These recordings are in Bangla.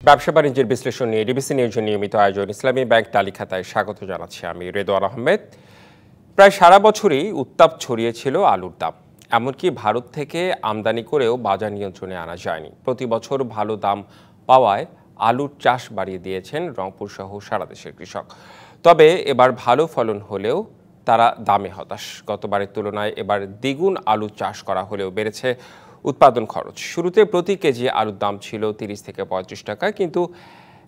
ব্যবসা বাণিজ্যের বিশ্লেষণ নিয়ে ডিবিসি নিউজের নিয়মিত আয়োজন ইসলামী ব্যাংক তালিখাতায় স্বাগত জানাচ্ছি আমি রেদওয়ান আহমেদ। প্রায় সারা বছরই উত্তাপ ছড়িয়েছিল আলুর দাম, এমনকি ভারত থেকে আমদানি করেও বাজার নিয়ন্ত্রণে আনা যায়নি। প্রতি বছর ভালো দাম পাওয়ায় আলুর চাষ বাড়িয়ে দিয়েছেন রংপুর সহ সারা দেশের কৃষক। তবে এবার ভালো ফলন হলেও তারা দামে হতাশ। গতবারের তুলনায় এবার দ্বিগুণ আলু চাষ করা হলেও বেড়েছে উৎপাদন খরচ। শুরুতে প্রতি কেজি আলুর দাম ছিল 30 থেকে 35 টাকা, কিন্তু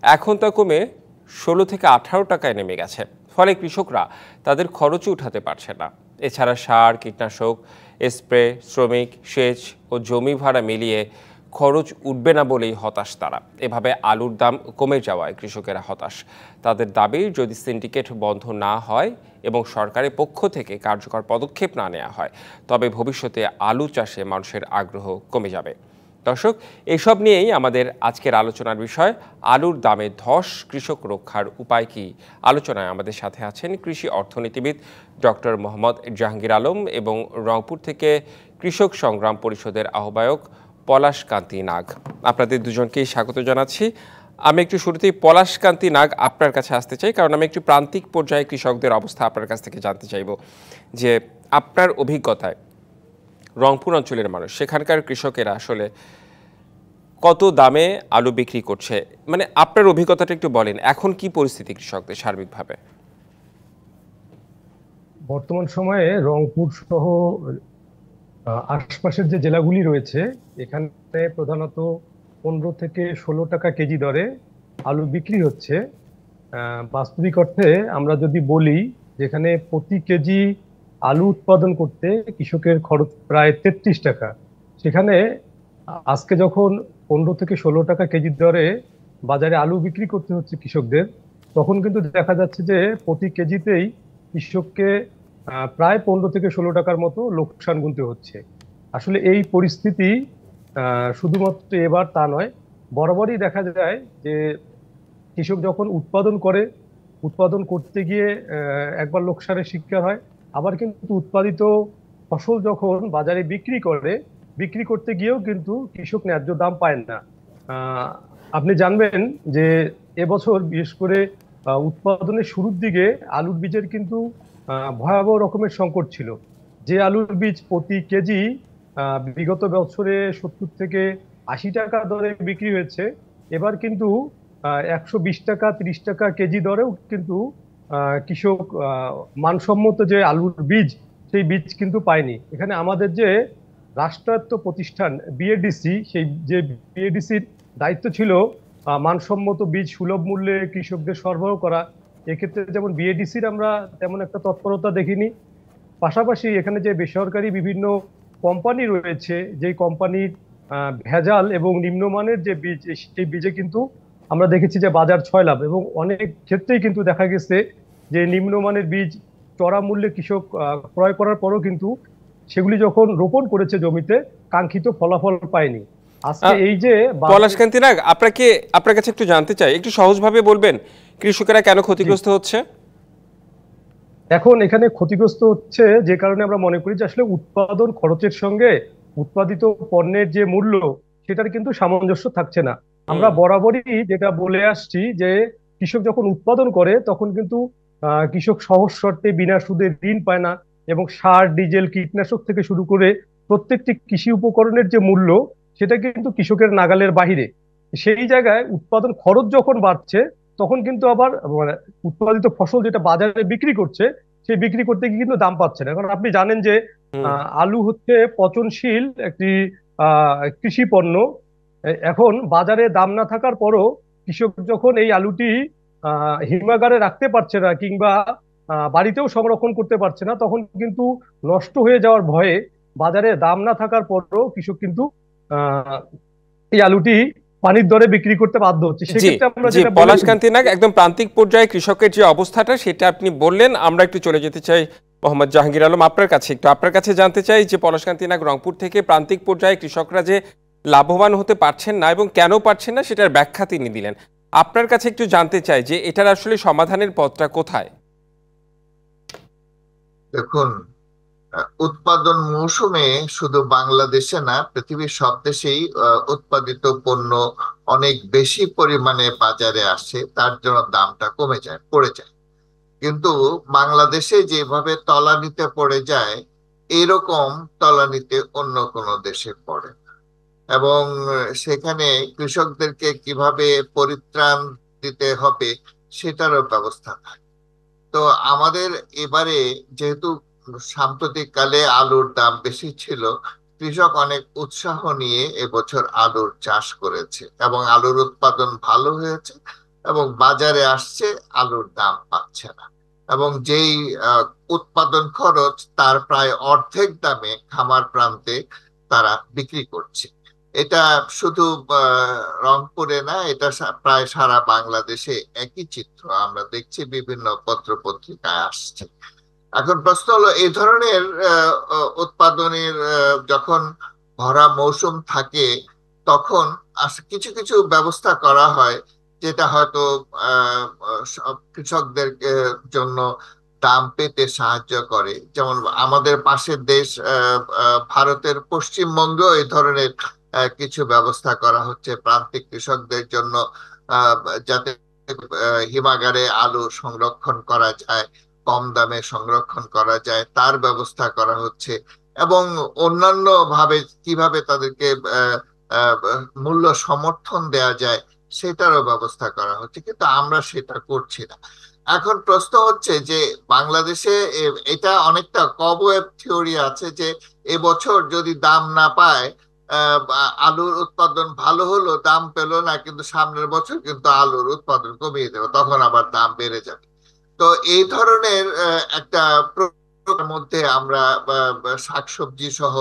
এখন তা কমে 16 থেকে 18 টাকায় নেমে গেছে। ফলে কৃষকরা তাদের খরচই উঠাতে পারছে না। এছাড়া সার, কীটনাশক, স্প্রে, শ্রমিক, সেচ ও জমি ভাড়া মিলিয়ে খরচ উঠবে না বলেই হতাশ তারা। এভাবে আলুর দাম কমে যাওয়ায় কৃষকেরা হতাশ। তাদের দাবি, যদি সিন্ডিকেট বন্ধ না হয় এবং সরকারের পক্ষ থেকে কার্যকর পদক্ষেপ না নেওয়া হয়, তবে ভবিষ্যতে আলু চাষে মানুষের আগ্রহ কমে যাবে। দর্শক, এসব নিয়েই আমাদের আজকের আলোচনার বিষয়। আলুর দামে ধস, কৃষক রক্ষার উপায় কি? আলোচনায় আমাদের সাথে আছেন কৃষি অর্থনীতিবিদ ডক্টর মোহাম্মদ জাহাঙ্গীর আলম এবং রংপুর থেকে কৃষক সংগ্রাম পরিষদের আহ্বায়ক পলাশকান্তি নাগ। আপনাদের দুজনকেই স্বাগত জানাচ্ছি। আমি একটু শুরুতেই পলাশকান্তি নাগ আপনার কাছে আসতে চাই, কারণ আমি একটু প্রান্তিক পর্যায়ে কৃষকদের অবস্থা আপনার কাছ থেকে জানতে চাইব যে আপনার অভিজ্ঞতায় রংপুর অঞ্চলের মানুষ, সেখানকার কৃষকেরা আসলে কত দামে আলু বিক্রি করছে, মানে আপনার অভিজ্ঞতাটা একটু বলেন। এখন কি পরিস্থিতি কৃষকদের সার্বিকভাবে? বর্তমান সময়ে রংপুর সহ আশপাশের যে জেলাগুলি রয়েছে, এখানে প্রধানত 15 থেকে 16 টাকা কেজি দরে আলু বিক্রি হচ্ছে। বাস্তবিক অর্থে আমরা যদি বলি, যেখানে প্রতি কেজি আলু উৎপাদন করতে কৃষকের খরচ প্রায় 33 টাকা, সেখানে আজকে যখন 15 থেকে 16 টাকা কেজি দরে বাজারে আলু বিক্রি করতে হচ্ছে কৃষকদের, তখন কিন্তু দেখা যাচ্ছে যে প্রতি কেজিতেই কৃষককে প্রায় 15 থেকে 16 টাকার মতো লোকসান গুনতে হচ্ছে। আসলে এই পরিস্থিতি শুধুমাত্র এবার তা নয়, বরাবরই দেখা যায় যে কৃষক যখন উৎপাদন করতে গিয়ে একবার লোকসানের শিকার হয়, আবার কিন্তু উৎপাদিত ফসল যখন বাজারে বিক্রি করতে গিয়েও কিন্তু কৃষক ন্যায্য দাম পায় না। আপনি জানবেন যে এবছর বিশেষ করে উৎপাদনের শুরুর দিকে আলুর বীজের কিন্তু ভয়াবহ রকমের সংকট ছিল। যে আলুর বীজ প্রতি কেজি বিগত বছরে 70 থেকে 80 টাকা দরে বিক্রি হয়েছে, এবার কিন্তু 120 টাকা 30 টাকা কেজি দরেও কিন্তু কৃষক মানসম্মত যে আলুর বীজ, সেই বীজ কিন্তু পায়নি। এখানে আমাদের যে রাষ্ট্রায়ত্ত প্রতিষ্ঠান বিএডিসি, সেই যে বিএডিসির দায়িত্ব ছিল মানসম্মত বীজ সুলভ মূল্যে কৃষকদের সরবরাহ করা, এক্ষেত্রে যেমন বিএডিসির আমরা তেমন একটা তৎপরতা দেখিনি। পাশাপাশি এখানে যে বেসরকারি বিভিন্ন কোম্পানি রয়েছে, যে কোম্পানির ভেজাল এবং নিম্নমানের যে বীজ, সেই বীজে কিন্তু আমরা দেখেছি যে বাজার ছয়লাভ, এবং অনেক ক্ষেত্রেই কিন্তু দেখা গেছে যে নিম্নমানের বীজ চড়া মূল্যে কৃষক ক্রয় করার পরও কিন্তু সেগুলি যখন রোপণ করেছে জমিতে, কাঙ্ক্ষিত ফলাফল পায়নি। আজকে এই যে পলাশকান্তি নাগ, আপনার কাছে একটু জানতে চাই, একটু সহজভাবে বলবেন কৃষকেরা কেন ক্ষতিগ্রস্ত হচ্ছে? এখন এখানে ক্ষতিগ্রস্ত হচ্ছে যে কারণে আমরা মনে করি যে আসলে উৎপাদন খরচের সঙ্গে উৎপাদিত পণ্যের যে মূল্য, সেটার কিন্তু সামঞ্জস্য থাকছে না। আমরা বরাবরই যেটা বলে আসছি যে কৃষক যখন উৎপাদন করে তখন কিন্তু কৃষক সহজ শর্তে বিনা সুদে ঋণ পায় না, এবং সার, ডিজেল, কীটনাশক থেকে শুরু করে প্রত্যেকটি কৃষি উপকরণের যে মূল্য, সেটা কিন্তু কৃষকের নাগালের বাহিরে। সেই জায়গায় উৎপাদন খরচ যখন বাড়ছে, তখন কিন্তু আবার মানে উৎপাদিত ফসল যেটা বাজারে বিক্রি করছে, সেই বিক্রি করতে গিয়ে কিন্তু দাম পাচ্ছে না। কারণ আপনি জানেন যে আলু হচ্ছে পচনশীল একটি কৃষি পণ্য। এখন বাজারে দাম না থাকার পরও কৃষক যখন এই আলুটি হিমাগারে রাখতে পারছে না, কিংবা বাড়িতেও সংরক্ষণ করতে পারছে না, তখন কিন্তু নষ্ট হয়ে যাওয়ার ভয়ে বাজারে দাম না থাকার পরও কৃষক কিন্তু এই আলুটি পানির দরে বিক্রি করতে বাধ্য হচ্ছে। সেক্ষেত্রে আমরা যেটা পলাশকান্তি নাগ, একদম প্রান্তিক পর্যায়ে কৃষকের যে অবস্থাটা সেটা আপনি বললেন। আমরা একটু চলে যেতে চাই মোহাম্মদ জাহাঙ্গীর আলম আপনার কাছে। আপনার কাছে জানতে চাই যে পলাশকান্তি নাগ রংপুর থেকে প্রান্তিক পর্যায়ে কৃষকরা যে লাভবান হতে পারছেন না এবং কেন পারছেন না, সেটার ব্যাখ্যা তিনি দিলেন। আপনার কাছে একটু জানতে চাই যে এটার আসলে সমাধানের পথটা কোথায়? দেখুন, উৎপাদন মৌসুমে শুধু বাংলাদেশে না, পৃথিবীর সব দেশেই উৎপাদিত পণ্য অনেক বেশি পরিমাণে বাজারে আসে, তার জন্য দামটা কমে যায়, পড়ে যায়। কিন্তু বাংলাদেশে যেভাবে তলানিতে পড়ে যায়, এরকম তলানিতে অন্য কোনো দেশে পড়ে না। এবং সেখানে কৃষকদেরকে কিভাবে পরিত্রাণ দিতে হবে সেটারও ব্যবস্থা থাকে। তো আমাদের এবারে যেহেতু সাম্প্রতিক কালে আলুর দাম বেশি ছিল, কৃষক অনেক উৎসাহ নিয়ে এবছর আলুর চাষ করেছে এবং আলুর উৎপাদন ভালো হয়েছে এবং বাজারে আসছে, আলুর দাম পাচ্ছে না। এবং যেই আহ, উৎপাদন খরচ, তার প্রায় অর্ধেক দামে খামার প্রান্তে তারা বিক্রি করছে। এটা শুধু রংপুরে না, এটা প্রায় সারা বাংলাদেশে একই চিত্র আমরা দেখছি, বিভিন্ন পত্র পত্রিকায় আসছে। এখন প্রশ্ন হলো, এই ধরনের উৎপাদনের যখন ভরা মৌসুম থাকে, তখন কিছু কিছু ব্যবস্থা করা হয়, যেটা হয়তো সব কৃষকদের জন্য দাম পেতে সাহায্য করে। যেমন আমাদের পাশের দেশ ভারতের পশ্চিমবঙ্গ এই ধরনের কিছু ব্যবস্থা করা হচ্ছে প্রান্তিক কৃষকদের জন্য, আহ, যাতে হিমাগারে আলু সংরক্ষণ করা যায়, কম দামে সংরক্ষণ করা যায়, তার ব্যবস্থা করা হচ্ছে। এবং অন্যান্য ভাবে কিভাবে তাদেরকে আহ, আহ, মূল্য সমর্থন দেয়া যায় সেটারও ব্যবস্থা করা হচ্ছে, কিন্তু আমরা সেটা করছি না। এখন প্রশ্ন হচ্ছে যে বাংলাদেশে এটা অনেকটা কবওয়েব থিওরি আছে, যে এবছর যদি দাম না পায়, আলুর উৎপাদন ভালো হলো, দাম পেলো না, কিন্তু সামনের বছর কিন্তু আলুর উৎপাদন কমিয়ে দেবে, তখন আবার দাম বেড়ে যাবে। তো এই ধরনের একটা প্রক্রিয়ার মধ্যে আমরা শাকসবজি সহ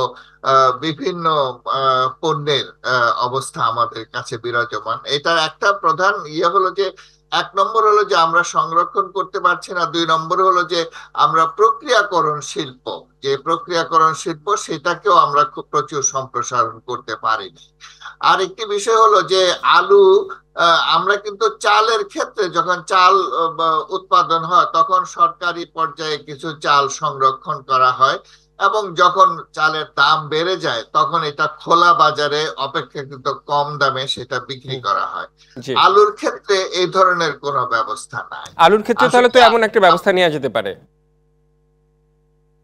বিভিন্ন পণ্যের অবস্থা আমাদের কাছে বিরাজমান। এটার একটা প্রধান ইয়ে হলো যে, এক নম্বর হলো যে আমরা সংরক্ষণ করতে পারছি না, দুই নম্বর হলো যে আমরা প্রক্রিয়াকরণ শিল্প, যে প্রক্রিয়াকরণ শিল্প সেটাকেও আমরা খুব প্রচুর সম্প্রসারণ করতে পারিনি। আর একটি বিষয় হলো যে আলু, আমরা কিন্তু চালের ক্ষেত্রে যখন চাল উৎপাদন হয়, তখন সরকারি পর্যায়ে কিছু চাল সংরক্ষণ করা হয়, এবং যখন চালের দাম বেড়ে যায় তখন এটা খোলা বাজারে অপেক্ষাকৃত কম দামে সেটা বিক্রি করা হয়। জি। আলুর ক্ষেত্রে এই ধরনের কোনো ব্যবস্থা নাই। আলুর ক্ষেত্রে তাহলে তো এমন একটা ব্যবস্থা নেওয়া যেতে পারে।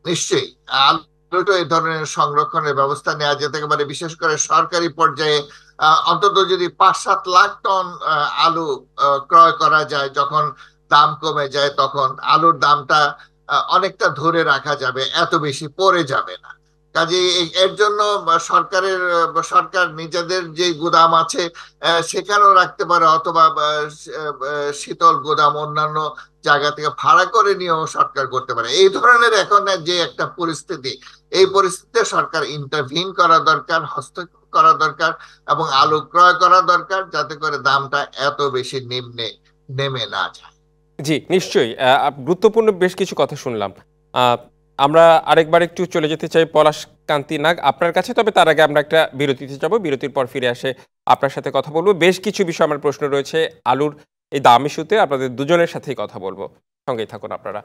নিশ্চয়ই আলুটা এই ধরনের সংরক্ষণের ব্যবস্থা নেওয়া যেতে পারে, বিশেষ করে সরকারি পর্যায়ে অন্তত যদি 5-7 লাখ টন আলু ক্রয় করা যায়, যখন দাম কমে যায় তখন আলুর দামটা অনেকটা ধরে রাখা যাবে, এত বেশি পড়ে যাবে না। কাজে এর জন্য সরকার নিজেদের যে গুদাম আছে সেখানেও রাখতে পারে, অথবা শীতল গুদাম অন্যান্য জায়গা থেকে ভাড়া করে নিয়েও সরকার করতে পারে। এই ধরনের এখন যে একটা পরিস্থিতি, এই পরিস্থিতিতে সরকার ইন্টারভিন করা দরকার, হস্তক্ষেপ করা দরকার, এবং আলু ক্রয় করা দরকার, যাতে করে দামটা এত বেশি নিম্নে নেমে না যায়। জি, নিশ্চয়ই। গুরুত্বপূর্ণ বেশ কিছু কথা শুনলাম। আমরা আরেকবার একটু চলে যেতে চাই পলাশ কান্তি নাগ আপনার কাছে, তবে তার আগে আমরা একটা বিরতিতে যাব। বিরতির পর ফিরে আসে আপনার সাথে কথা বলবো। বেশ কিছু বিষয় আমার প্রশ্ন রয়েছে আলুর এই দাম ইস্যুতে, আপনাদের দুজনের সাথেই কথা বলবো। সঙ্গেই থাকুন আপনারা।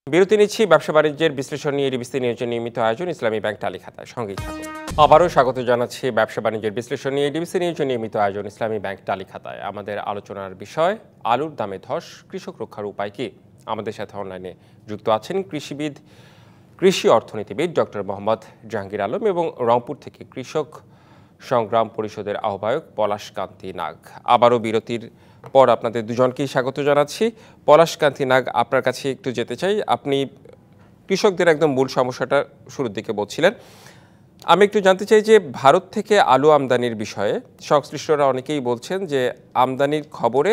বিরতি নিচ্ছি। ব্যবসা বাণিজ্যের বিশ্লেষণ নিয়ে ডিবিসি নিউজের নিয়মিত আয়োজন ইসলামী ব্যাংক টালিখাতায়, সঙ্গেই থাকুন। আবারও স্বাগত জানাচ্ছি ব্যবসা বাণিজ্যের বিশ্লেষণ নিয়ে ডিবিসি নিউজের নিয়মিত আয়োজন ইসলামী ব্যাংক টালিখাতায়। আমাদের আলোচনার বিষয় আলুর দামে ধস, কৃষক রক্ষার উপায় কি। আমাদের সাথে অনলাইনে যুক্ত আছেন কৃষি অর্থনীতিবিদ ডক্টর মোহাম্মদ জাহাঙ্গীর আলম এবং রংপুর থেকে কৃষক সংগ্রাম পরিষদের আহ্বায়ক পলাশ কান্তি নাগ। আবারও বিরতির পর আপনাদের দুজনকেই স্বাগত জানাচ্ছি। পলাশ কান্তি নাগ, আপনার কাছে একটু যেতে চাই। আপনি কৃষকদের একদম মূল সমস্যাটা শুরুর দিকে বলছিলেন। আমি একটু জানতে চাই যে ভারত থেকে আলু আমদানির বিষয়ে সংশ্লিষ্টরা অনেকেই বলছেন যে আমদানির খবরে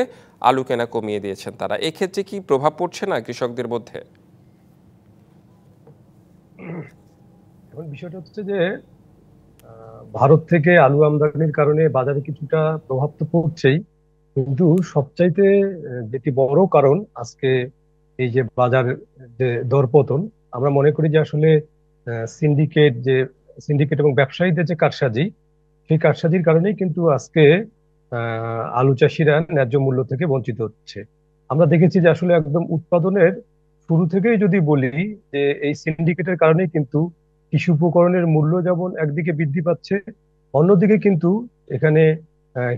আলু কেনা কমিয়ে দিয়েছেন তারা। এক্ষেত্রে কি প্রভাব পড়ছে না কৃষকদের মধ্যে? এখন বিষয়টা হচ্ছে যে ভারত থেকে আলু আমদানির কারণে বাজারে কিছুটা প্রভাব তো পড়ছেই, কিন্তু সবচাইতে যেটি বড় কারণ আজকে এই যে বাজার যে দরপতন, আমরা মনে করি যে আসলে সিন্ডিকেট এবং ব্যবসায়ীদের যে কারসাজি, সেই কারসাজির কারণেই কিন্তু আজকে আলু চাষিরা ন্যায্য মূল্য থেকে বঞ্চিত হচ্ছে। আমরা দেখেছি যে আসলে একদম উৎপাদনের শুরু থেকেই যদি বলি, যে এই সিন্ডিকেটের কারণেই কিন্তু কৃষি উপকরণের মূল্য যেমন একদিকে বৃদ্ধি পাচ্ছে, অন্যদিকে কিন্তু এখানে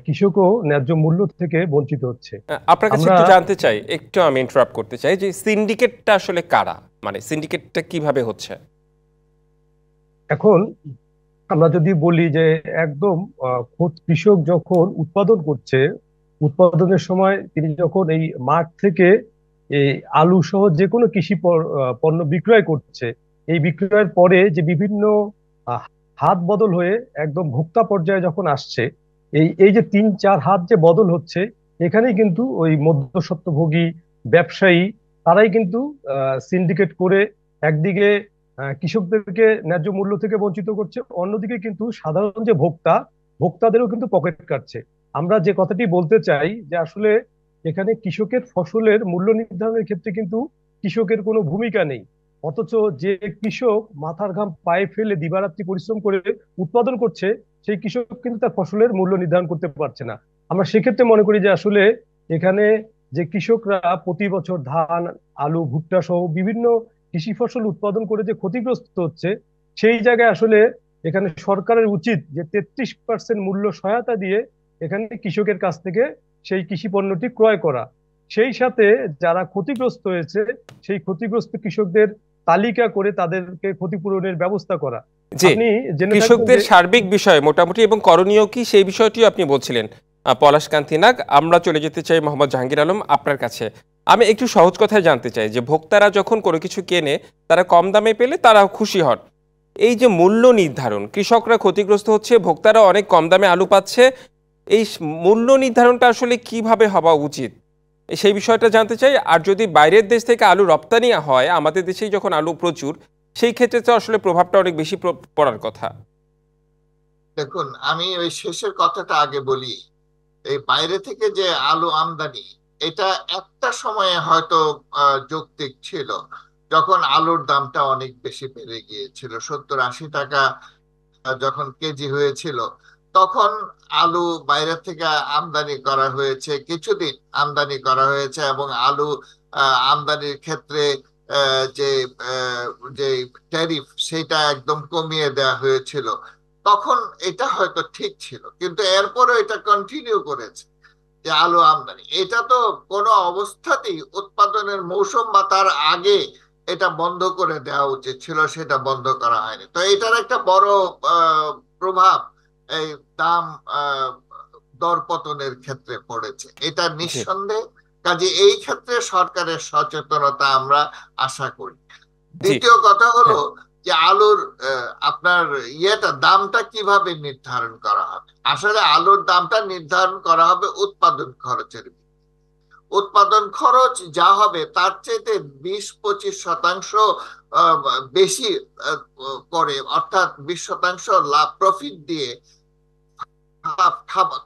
কৃষকও ন্যায্য মূল্য থেকে বঞ্চিত হচ্ছে। আপনার কাছে আমরা একটু জানতে চাই, একটু আমি ইন্টারাপ্ট করতে চাই যে সিন্ডিকেটটা আসলে কারা, মানে সিন্ডিকেটটা কিভাবে হচ্ছে? এখন আমরা যদি বলি যে একদম খোদ কৃষক যখন উৎপাদন করছে, উৎপাদনের সময় তিনি যখন এই মাঠ থেকে এই আলু সহ যে কোনো কৃষি পণ্য বিক্রয় করছে, এই বিক্রয়ের পরে যে বিভিন্ন আহ, হাত বদল হয়ে একদম ভোক্তা পর্যায়ে যখন আসছে, এই এই যে 3-4 হাত যে বদল হচ্ছে, এখানেই কিন্তু ওই মধ্যস্বত্বভোগী ব্যবসায়ী তারাই কিন্তু সিন্ডিকেট করে একদিকে কৃষকদেরকে ন্যায্য মূল্য থেকে বঞ্চিত করছে, অন্যদিকে কিন্তু সাধারণ যে ভোক্তা, ভোক্তাদেরও কিন্তু পকেট কাটছে। আমরা যে কথাটি বলতে চাই যে আসলে এখানে কৃষকের ফসলের মূল্য নির্ধারণের ক্ষেত্রে কিন্তু কৃষকের কোনো ভূমিকা নেই, অথচ যে কৃষক মাথার ঘাম পায়ে ফেলে দিবারাত্রি পরিশ্রম করে উৎপাদন করছে, সেই কৃষক কিন্তু তার ফসলের মূল্য নির্ধারণ করতে পারছে না। আমরা সেক্ষেত্রে মনে করি যে আসলে এখানে যে কৃষকরা প্রতি বছর ধান, আলু, ভুট্টা সহ বিভিন্ন কৃষি ফসল উৎপাদন করে যে ক্ষতিগ্রস্ত হচ্ছে, সেই জায়গায় আসলে এখানে সরকারের উচিত যে 33% মূল্য সহায়তা দিয়ে এখানে কৃষকের কাছ থেকে সেই কৃষি পণ্যটি ক্রয় করা। সেই সাথে যারা ক্ষতিগ্রস্ত হয়েছে, সেই ক্ষতিগ্রস্ত কৃষকদের তালিকা করে তাদেরকে ক্ষতিপূরণের ব্যবস্থা করা। জি, আপনি জেনে থাকবেন কৃষকদের যে সার্বিক বিষয় মোটামুটি এবং করণীয় কি সেই বিষয়টিও আপনি বলছিলেন পলাশ কান্তি নাগ। আমরা চলে যেতে চাই মোহাম্মদ জাহাঙ্গীর আলম আপনার কাছে। আমি একটু সহজ কথায় জানতে চাই যে ভোক্তারা যখন কোনো কিছু কেনে, তারা কম দামে পেলে তারা খুশি হন। এই যে মূল্য নির্ধারণ, কৃষকরা ক্ষতিগ্রস্ত হচ্ছে, ভোক্তারা অনেক কম দামে আলু পাচ্ছে, এই মূল্য নির্ধারণটা আসলে কিভাবে হওয়া উচিত সেই বিষয়টা জানতে চাই। আর যদি বাইরের দেশ থেকে আলু রপ্তানি হয়, আমাদের দেশেই যখন আলু প্রচুর, সেই ক্ষেত্রে তো আসলে প্রভাবটা অনেক বেশি পড়ার কথা। দেখুন, আমি ওই শেষের কথাটা আগে বলি। এই বাইরে থেকে যে আলু আমদানি, এটা একটা সময়ে হয়তো যৌক্তিক ছিল, যখন আলুর দামটা অনেক বেশি বেড়ে গিয়েছিল, 70-80 টাকা যখন কেজি হয়েছিল, তখন আলু বাইরে থেকে আমদানি করা হয়েছে, কিছুদিন আমদানি করা হয়েছে, এবং আলু আমদানির ক্ষেত্রে যে আহ, যে ট্যারিফ সেটা একদম কমিয়ে দেওয়া হয়েছিল। তখন এটা হয়তো ঠিক ছিল, কিন্তু এরপরও এটা কন্টিনিউ করেছে যে আলু আমদানি। এটা তো কোনো অবস্থাতেই উৎপাদনের মৌসুম বা তার আগে এটা বন্ধ করে দেওয়া উচিত ছিল, সেটা বন্ধ করা হয়নি। তো এটার একটা বড় প্রভাব এই দাম আহ, দরপতনের ক্ষেত্রে পড়েছে, এটা জি, নিঃসন্দেহে। কাজে এই ক্ষেত্রে সরকারের সচেতনতা আমরা আশা করি। জি, দ্বিতীয় কথা হলো হ্যাঁ, যে আলুর আপনার দামটা কিভাবে নির্ধারণ করা হবে। আসলে আলুর দামটা নির্ধারণ করা হবে উৎপাদন খরচের ভিত্তিতে। উৎপাদন খরচ যা হবে তার চাইতে 20-25% আহ, বেশি আহ, করে, অর্থাৎ 20% লাভ প্রফিট দিয়ে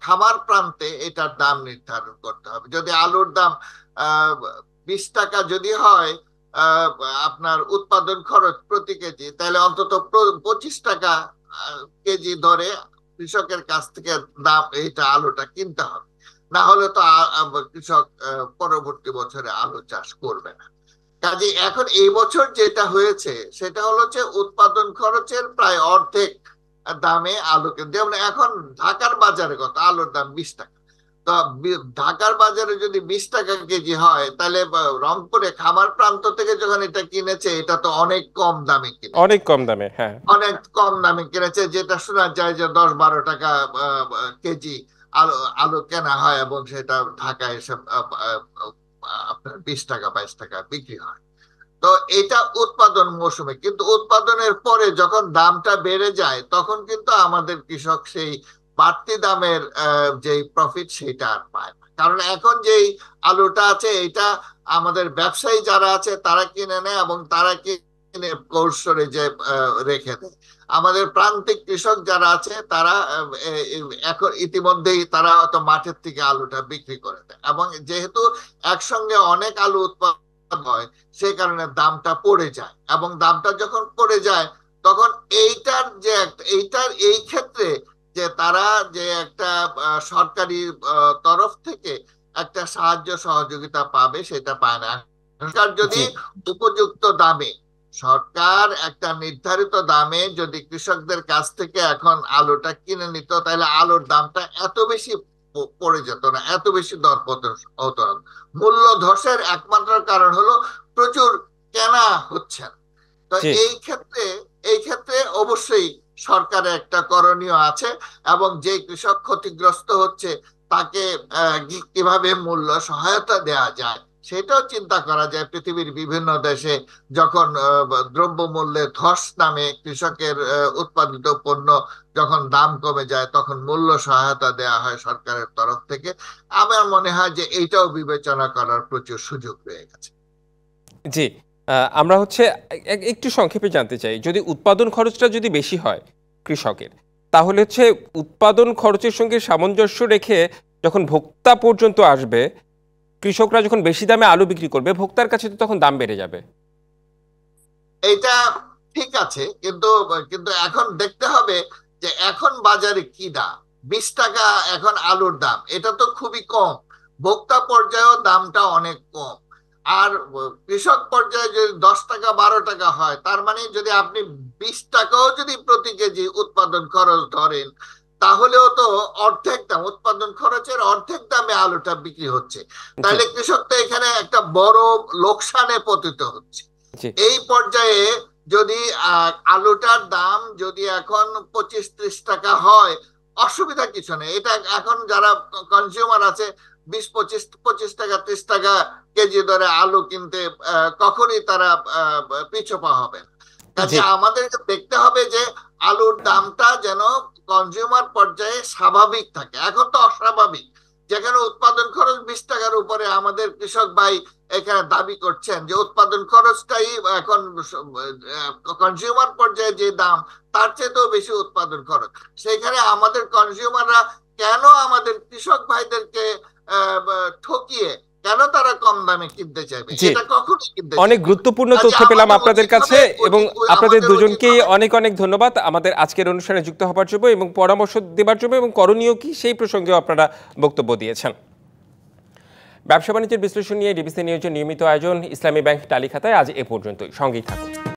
খামার প্রান্তে এটার দাম নির্ধারণ করতে হবে। যদি আলুর দাম 20 টাকা যদি হয় আহ, আপনার উৎপাদন খরচ প্রতি কেজি, তাহলে অন্তত 25 টাকা কেজি ধরে কৃষকের কাছ থেকে দাম এইটা আলুটা কিনতে হবে। না হলে তো কৃষক পরবর্তী বছরে আলু চাষ করবে না। কাজে এখন এই বছর যেটা হয়েছে সেটা হলো যে উৎপাদন খরচের প্রায় অর্ধেক দামে আলু কিনতে। যেমন এখন ঢাকার বাজারে কত আলুর দাম 20 টাকা। তো ঢাকার বাজারে যদি 20 টাকা কেজি হয়, তাহলে রংপুরে খামার প্রান্ত থেকে যখন এটা কিনেছে, এটা তো অনেক কম দামে কিনেছে, অনেক কম দামে, হ্যাঁ, অনেক কম দামে কিনেছে, যেটা শোনা যায় যে 10-12 টাকা কেজি আলু আলু কেনা হয়, এবং সেটা ঢাকায় এসে আপনার 20 টাকা 22 টাকা বিক্রি হয়। তো এটা উৎপাদন মৌসুমে, কিন্তু উৎপাদনের পরে যখন দামটা বেড়ে যায়, তখন কিন্তু আমাদের কৃষক সেই বাড়তি দামের যে প্রফিট সেটা আর পায় না। কারণ এখন যেই আলুটা আছে, এটা আমাদের ব্যবসায়ী যারা আছে তারা কিনে নেয়, এবং তারা কিনে কোল্ড স্টোরেজে রেখে দেয়। আমাদের প্রান্তিক কৃষক যারা আছে তারা এখন ইতিমধ্যেই তারা হয়তো মাঠের থেকে আলুটা বিক্রি করে দেয়, এবং যেহেতু একসঙ্গে অনেক আলু উৎপাদন হয়, সেই কারণে দামটা পড়ে যায়, এবং দামটা যখন পড়ে যায়, তখন এইটার এই ক্ষেত্রে যে তারা যে একটা সরকারি তরফ থেকে একটা সাহায্য সহযোগিতা পাবে, সেটা পায় না। সরকার যদি জি, উপযুক্ত দামে সরকার একটা নির্ধারিত দামে যদি কৃষকদের কাছ থেকে এখন আলুটা কিনে নিত, তাহলে আলুর দামটা এত বেশি পড়ে যেত না, এত বেশি দরপতন হতো না। মূল্য ধসের একমাত্র কারণ হলো প্রচুর কেনা হচ্ছে না। তো জি এই ক্ষেত্রে অবশ্যই সরকারের একটা করণীয় আছে, এবং যে কৃষক ক্ষতিগ্রস্ত হচ্ছে তাকে কিভাবে মূল্য সহায়তা দেওয়া যায় সেটাও চিন্তা করা যায়। পৃথিবীর বিভিন্ন দেশে যখন দ্রব্য মূল্যে ধস নামে, কৃষকের উৎপাদিত পণ্য যখন দাম কমে যায়, তখন মূল্য সহায়তা দেওয়া হয় সরকারের তরফ থেকে। আমার মনে হয় যে এইটাও বিবেচনা করার প্রচুর সুযোগ রয়ে গেছে। জি আমরা হচ্ছে একটু সংক্ষেপে জানতে চাই, যদি উৎপাদন খরচটা যদি বেশি হয় কৃষকের, তাহলে হচ্ছে উৎপাদন খরচের সঙ্গে সামঞ্জস্য রেখে যখন ভোক্তা পর্যন্ত আসবে, কৃষকরা যখন বেশি দামে আলু বিক্রি করবে, ভোক্তার কাছে তো তখন দাম বেড়ে যাবে। এইটা ঠিক আছে, কিন্তু কিন্তু এখন দেখতে হবে যে এখন বাজারে কি দাম। 20 টাকা এখন আলুর দাম, এটা তো খুবই কম। ভোক্তা পর্যায়েও দামটা অনেক কম। আর কৃষক পর্যায়ে যদি 10 টাকা 12 টাকা হয়, তার মানে যদি আপনি 20 টাকাও যদি প্রতি কেজি উৎপাদন খরচ ধরেন, তাহলেও তো অর্ধেক দাম, উৎপাদন খরচের অর্ধেক দামে আলুটা বিক্রি হচ্ছে। জি তাহলে কৃষক তো এখানে একটা বড় লোকসানে পতিত হচ্ছে। জি এই পর্যায়ে যদি আলুটার দাম যদি এখন 25-30 টাকা হয়, অসুবিধা কিছু নেই। এটা এখন যারা কনজিউমার আছে, 20-25-25 টাকা 30 টাকা কেজি দরে আলু কিনতে কখনই তারা পিছু পা হবে না। জি কাজে আমাদেরকে দেখতে হবে যে আলুর দামটা যেন কনজিউমার পর্যায়ে স্বাভাবিক থাকে। এখন তো অস্বাভাবিক, যেখানে উৎপাদন খরচ 20 টাকার উপরে আমাদের কৃষক ভাই এখানে দাবি করছেন যে উৎপাদন খরচটাই এখন কনজিউমার পর্যায়ে যে দাম, তার চেয়েও বেশি উৎপাদন খরচ। সেখানে আমাদের কনজিউমাররা কেন আমাদের কৃষক ভাইদেরকে ঠকিয়ে কেন তারা কম দামে কিনতে চাইবে? জি এটা কখনোই কিনতে অনেক চাইবে না। গুরুত্বপূর্ণ কাজে তথ্য পেলাম আমাদের আপনাদের উচিত কাছে, হবে, এবং আপনাদের আমাদের উচিত দুজনকেই হবে। অনেক অনেক ধন্যবাদ আমাদের আজকের অনুষ্ঠানে যুক্ত হবার জন্য এবং পরামর্শ দেবার জন্য, এবং করণীয় কি সেই প্রসঙ্গেও আপনারা বক্তব্য দিয়েছেন। ব্যবসা বাণিজ্যের বিশ্লেষণ নিয়ে ডিবিসি নিউজের নিয়মিত আয়োজন ইসলামী ব্যাংক টালিখাতায় আজ এ পর্যন্তই। সঙ্গেই থাকুন।